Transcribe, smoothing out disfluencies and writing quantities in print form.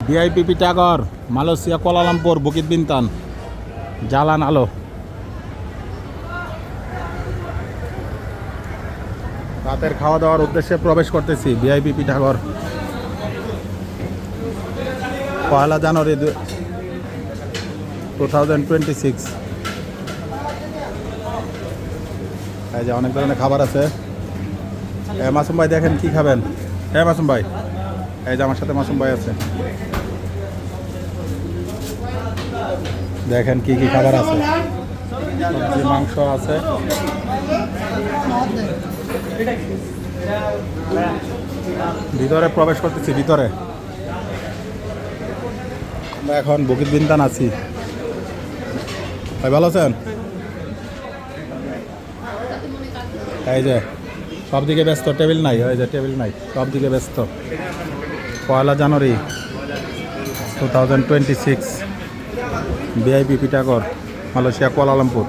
VIP পিটাগর, Malaysia Kuala Lumpur, Bukit Bintang, Jalan Alor. রাতের খাওয়া দাওয়ার উদ্দেশ্যে প্রবেশ করতেছি ভিআইপি পিটাগর। 1 জানুয়ারি 2026। এই যে অনেক ধরনের খাবার আছে। মাসুম ভাই দেখেন কি খাবেন? হ্যাঁ মাসুম ভাই, এই যে আমার সাথে মাসুম ভাই আছে। দেখেন কি কি খাবার আছে। সবজি, মাংস আছে। ভিতরে প্রবেশ করতেছি। ভিতরে আমরা এখন বুকিত বিনতান আছি। ভাই ভালো আছেন? এই যে সব দিকে ব্যস্ত, টেবিল নাই। এই যে টেবিল নাই, সব দিকে ব্যস্ত। 1 জানুয়ারি 2026, ভিআইপি পিটাগর, মালয়েশিয়া কুয়ালালামপুর।